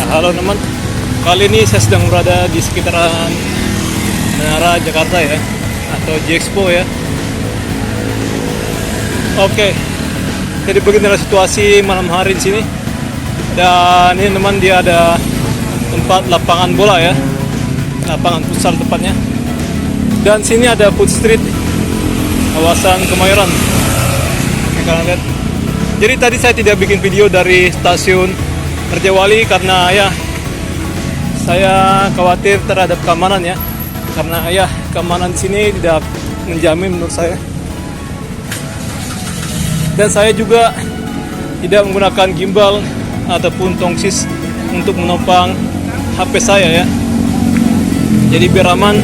Halo teman. Kali ini saya sedang berada di sekitaran Menara Jakarta ya, atau J-Expo ya. Oke. Jadi beginilah situasi malam hari di sini. Dan ini teman, dia ada tempat lapangan bola ya. Lapangan futsal tepatnya. Dan sini ada food street kawasan Kemayoran. Oke, kalian lihat. Jadi tadi saya tidak bikin video dari stasiun Rejawali karena ya saya khawatir terhadap keamanan ya. Karena ya keamanan di sini tidak menjamin menurut saya. Dan saya juga tidak menggunakan gimbal ataupun tongsis untuk menopang HP saya ya. Jadi biar aman,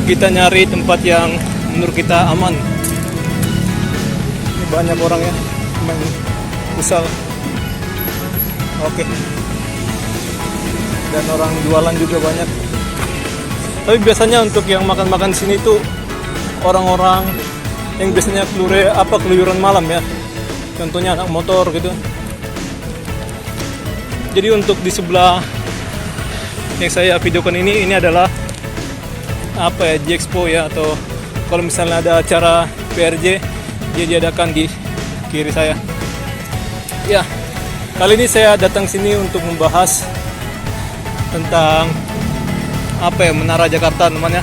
kita nyari tempat yang menurut kita aman. Ini banyak orang ya main futsal. Oke. Dan orang jualan juga banyak. Tapi biasanya untuk yang makan-makan sini tuh orang-orang yang biasanya keluyuran malam ya. Contohnya anak motor gitu. Jadi untuk di sebelah yang saya videokan ini adalah apa ya, J-Expo ya, atau kalau misalnya ada acara PRJ dia diadakan di kiri saya. Ya, kali ini saya datang sini untuk membahas tentang apa ya, Menara Jakarta namanya.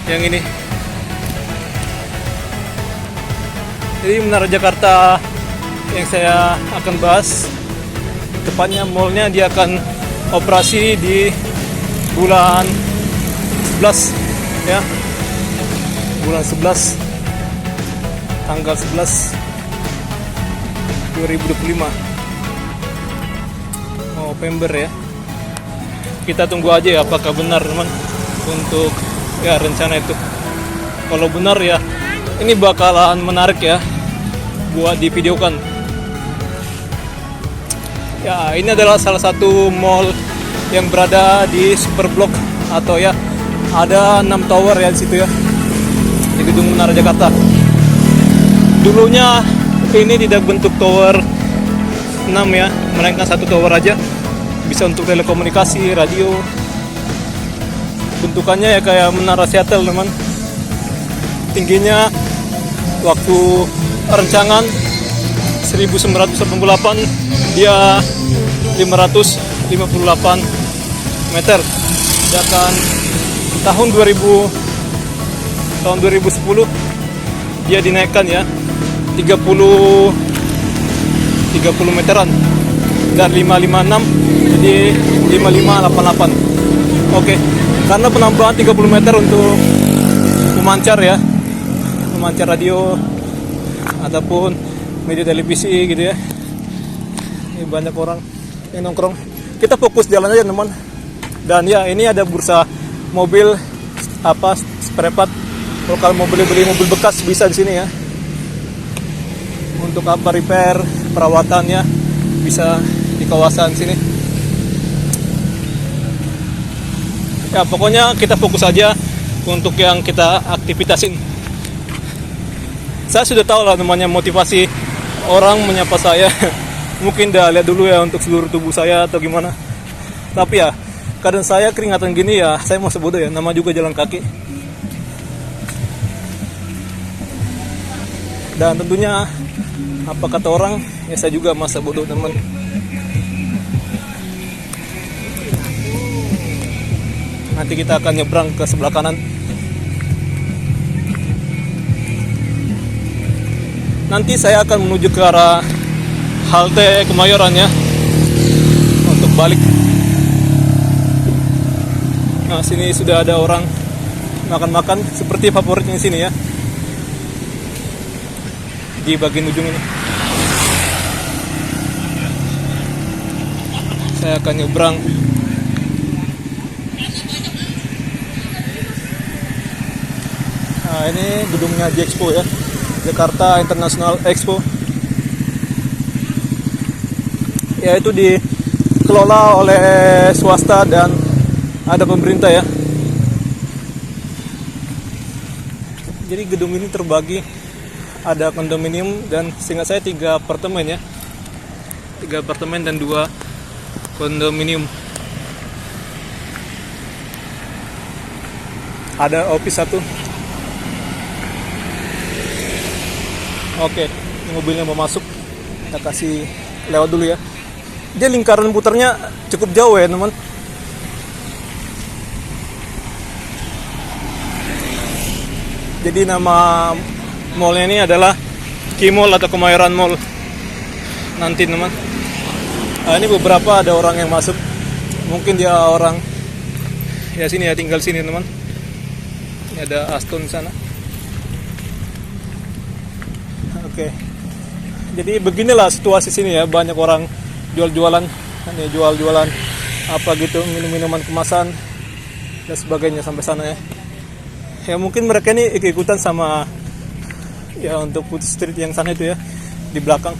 Yang ini. Jadi Menara Jakarta yang saya akan bahas, tepatnya mallnya dia akan operasi di bulan 11 ya. Bulan 11 tanggal 11 2025 November ya. Kita tunggu aja ya apakah benar teman untuk ya rencana itu. Kalau benar ya ini bakalan menarik ya buat divideokan. Ya, ini adalah salah satu mall yang berada di Superblok, atau ya ada 6 tower ya di situ ya, di gedung Menara Jakarta. Dulunya ini tidak bentuk tower 6 ya, melainkan satu tower aja. Bisa untuk telekomunikasi, radio. Bentukannya ya kayak menara Seattle teman. Tingginya waktu rencangan 1988 dia 558 meter. Sedangkan tahun 2010 dia dinaikkan ya 30 meteran, dan 556 jadi 5588. Oke. Karena penambahan 30 meter untuk pemancar ya, pemancar radio ataupun media televisi gitu ya. Ini banyak orang yang nongkrong. Kita fokus jalan aja teman. Dan ya ini ada bursa mobil apa, spare part. Kalau mau beli mobil bekas bisa di sini ya. Untuk apa, repair, perawatannya bisa di kawasan sini. Ya pokoknya kita fokus aja untuk yang kita aktivitasin. Saya sudah tahu lah namanya motivasi orang menyapa saya. Mungkin dah lihat dulu ya untuk seluruh tubuh saya atau gimana. Tapi ya kadang saya keringatan gini ya, saya mau bodoh ya, nama juga jalan kaki. Dan tentunya apa kata orang, ya saya juga masa bodoh teman. Nanti kita akan nyebrang ke sebelah kanan. Nanti saya akan menuju ke arah halte Kemayoran ya, untuk balik. Nah, sini sudah ada orang makan-makan seperti favoritnya sini ya, di bagian ujung ini. Saya akan nyebrang. Nah, ini gedungnya J-Expo ya, Jakarta International Expo. Ya, itu dikelola oleh swasta dan ada pemerintah ya. Jadi gedung ini terbagi, ada kondominium dan seingat saya 3 apartemen ya. 3 apartemen dan 2 kondominium. Ada office satu. Oke, ini mobilnya mau masuk. Kita kasih lewat dulu ya. Dia lingkaran putarnya cukup jauh ya teman. Jadi nama mallnya ini adalah K-Mall atau Kemayoran Mall. Nanti teman. Ini beberapa ada orang yang masuk. Mungkin dia orang ya sini ya, tinggal sini teman. Ini ada Aston sana. Oke. Jadi beginilah situasi sini ya, banyak orang jual-jualan, ini jual-jualan apa gitu, minum-minuman kemasan dan sebagainya sampai sana ya. Ya mungkin mereka ini ikut-ikutan sama ya untuk Putih Street yang sana itu ya, di belakang.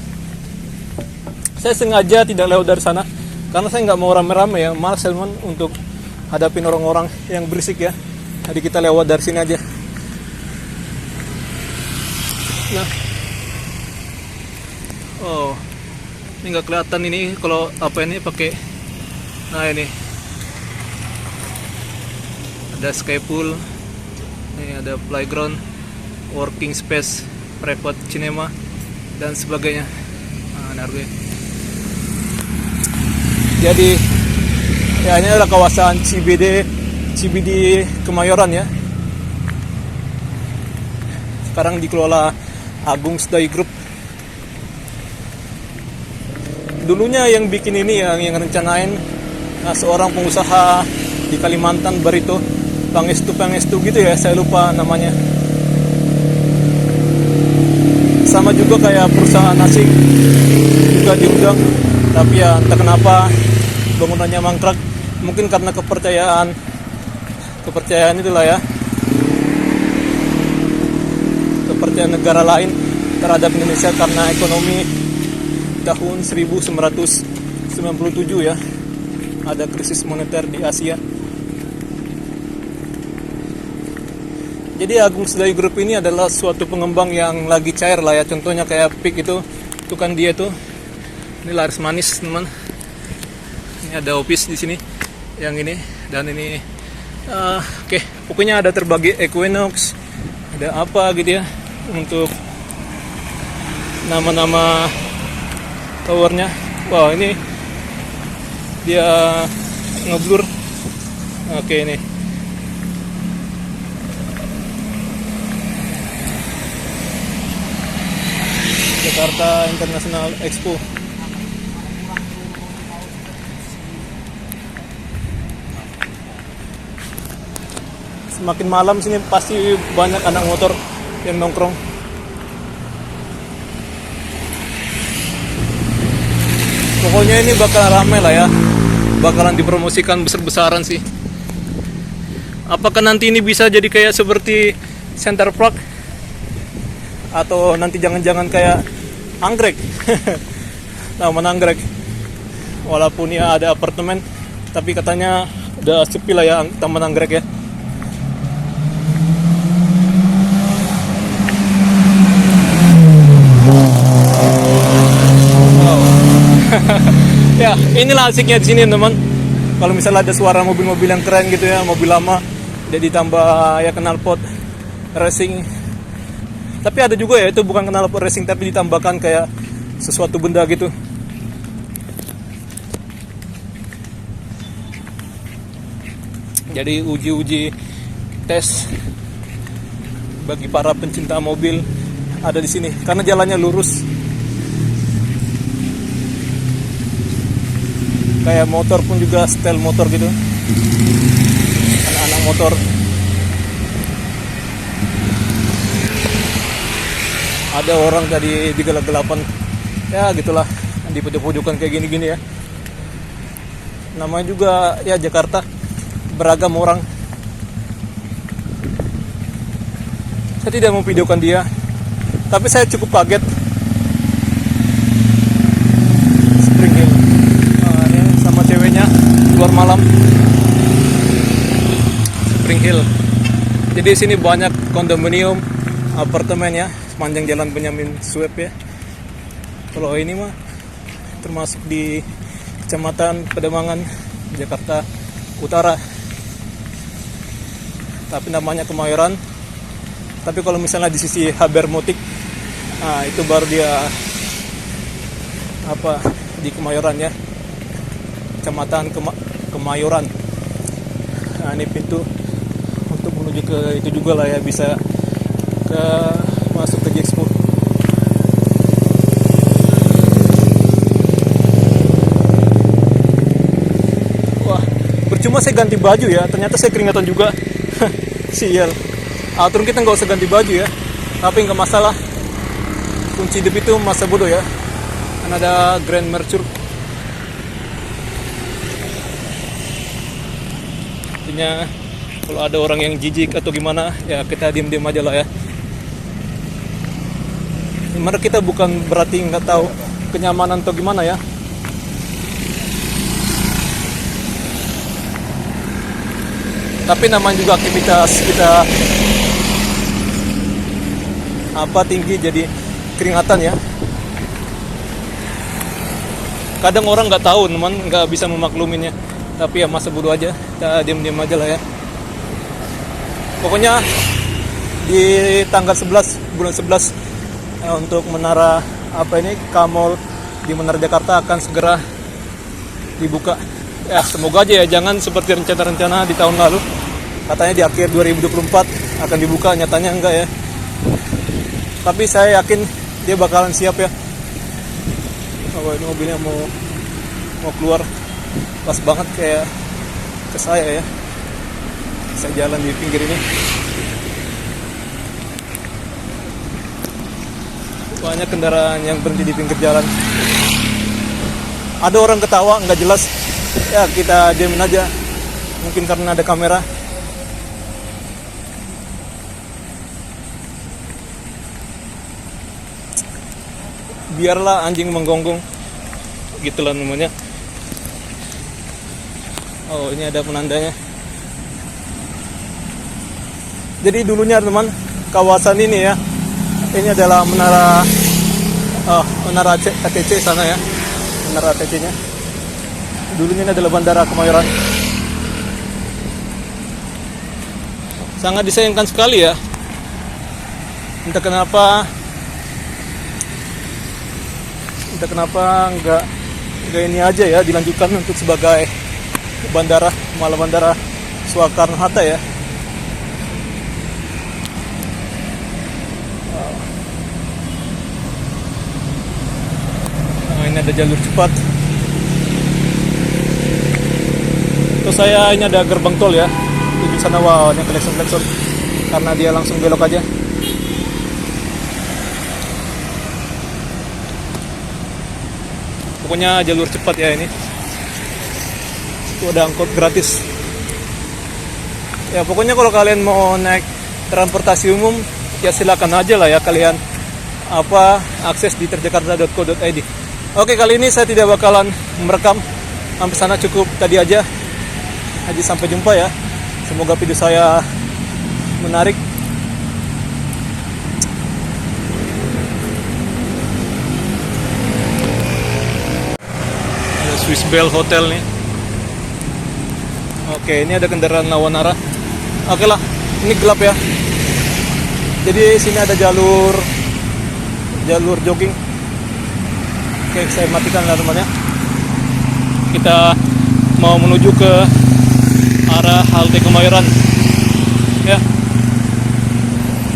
Saya sengaja tidak lewat dari sana karena saya nggak mau rame-rame ya, malas teman untuk hadapin orang-orang yang berisik ya. Jadi kita lewat dari sini aja. Nah, oh, ini nggak kelihatan ini kalau apa ini pakai. Nah ini ada sky pool, ini ada playground, working space, private cinema dan sebagainya. Nah, jadi ya ini adalah kawasan CBD Kemayoran ya. Sekarang dikelola Agung Sedayu Group. Dulunya yang bikin ini yang rencanain seorang pengusaha di Kalimantan Barito, Pangestu gitu ya, saya lupa namanya. Sama juga kayak perusahaan asing juga diundang, tapi ya entah kenapa bangunannya mangkrak. Mungkin karena kepercayaan itulah ya, kepercayaan negara lain terhadap Indonesia karena ekonomi tahun 1997 ya, ada krisis moneter di Asia. Jadi Agung Sedayu Group ini adalah suatu pengembang yang lagi cair lah ya. Contohnya kayak PIK itu kan dia tuh, ini laris manis teman. Ini ada office di sini, yang ini dan ini. Oke, pokoknya ada terbagi Equinox, ada apa gitu ya untuk nama-nama towernya. Wow, ini dia ngeblur. Oke, ini Jakarta International Expo. Semakin malam sini pasti banyak anak motor yang nongkrong. Pokoknya ini bakalan ramai lah ya, bakalan dipromosikan besar-besaran sih. Apakah nanti ini bisa jadi kayak seperti Center Park, atau nanti jangan-jangan kayak Anggrek? Taman Anggrek, walaupun ya ada apartemen, tapi katanya udah sepi lah ya Taman Anggrek ya. Ya, inilah asiknya di sini teman. Kalau misalnya ada suara mobil-mobil yang keren gitu ya, mobil lama, jadi tambah ya knalpot racing. Tapi ada juga ya, itu bukan knalpot racing tapi ditambahkan kayak sesuatu benda gitu. Jadi uji-uji tes bagi para pencinta mobil ada di sini karena jalannya lurus. Kayak motor pun juga style motor gitu, anak-anak motor. Ada orang tadi di gelap-gelapan, ya gitulah, di pojok-pojokan kayak gini-gini ya. Namanya juga ya Jakarta, beragam orang. Saya tidak mau videokan dia, tapi saya cukup kaget. Spring Hill, sama ceweknya keluar malam. Spring Hill. Jadi sini banyak kondominium, apartemen ya, sepanjang jalan Benyamin Sueb ya. Kalau ini mah termasuk di Kecamatan Pademangan, Jakarta Utara. Tapi namanya Kemayoran. Tapi kalau misalnya di sisi Habermotik, nah itu baru dia di Kemayoran ya, Kecamatan Kemayoran. Nah ini pintu untuk menuju ke itu juga lah ya, bisa ke masuk ke Jexpo. Wah, percuma saya ganti baju ya, ternyata saya keringatan juga. Sial. Aturan kita nggak usah ganti baju ya, tapi nggak masalah. Kunci hidup itu masa bodoh ya. Kan ada Grand Mercure. Intinya kalau ada orang yang jijik atau gimana ya kita diam-diam aja lah ya. Dimana kita bukan berarti nggak tahu kenyamanan atau gimana ya. Tapi namanya juga aktivitas kita tinggi, jadi keringatan ya. Kadang orang nggak tahu, teman, nggak bisa memakluminya. Tapi ya masa bodoh aja, kita diam-diam aja lah ya. Pokoknya di tanggal 11 bulan 11 untuk menara Kamol di Menara Jakarta akan segera dibuka. Ya semoga aja ya, jangan seperti rencana-rencana di tahun lalu. Katanya di akhir 2024 akan dibuka, nyatanya enggak ya. Tapi saya yakin dia bakalan siap ya. Oh, ini mobilnya mau keluar, pas banget kayak ke saya ya. Saya jalan di pinggir ini. Banyak kendaraan yang berhenti di pinggir jalan. Ada orang ketawa nggak jelas. Ya kita diamin aja. Mungkin karena ada kamera. Biarlah anjing menggonggong, gitulah namanya. Oh ini ada penandanya. Jadi dulunya teman, kawasan ini ya, ini adalah menara ATC sana ya, menara ATC nya. Dulunya ini adalah Bandara Kemayoran. Sangat disayangkan sekali ya. Entah kenapa nggak ini aja ya, dilanjutkan untuk sebagai bandara, malah Bandara Soekarno-Hatta ya. Nah, ini ada jalur cepat. Terus ini ada gerbang tol ya, di sana. Wow, ini klekson karena dia langsung belok aja. Pokoknya jalur cepat ya ini. Itu ada angkot gratis. Ya pokoknya kalau kalian mau naik transportasi umum ya silakan aja lah ya kalian akses di terjakarta.co.id. Oke, kali ini saya tidak bakalan merekam sampai sana, cukup tadi aja. Jadi sampai jumpa ya. Semoga video saya menarik. Swiss Bell Hotel nih. Oke, ini ada kendaraan lawan arah. Oke lah, ini gelap ya. Jadi sini ada jalur jogging. Oke, saya matikan lah teman-teman ya. Kita mau menuju ke arah halte Kemayoran. Ya.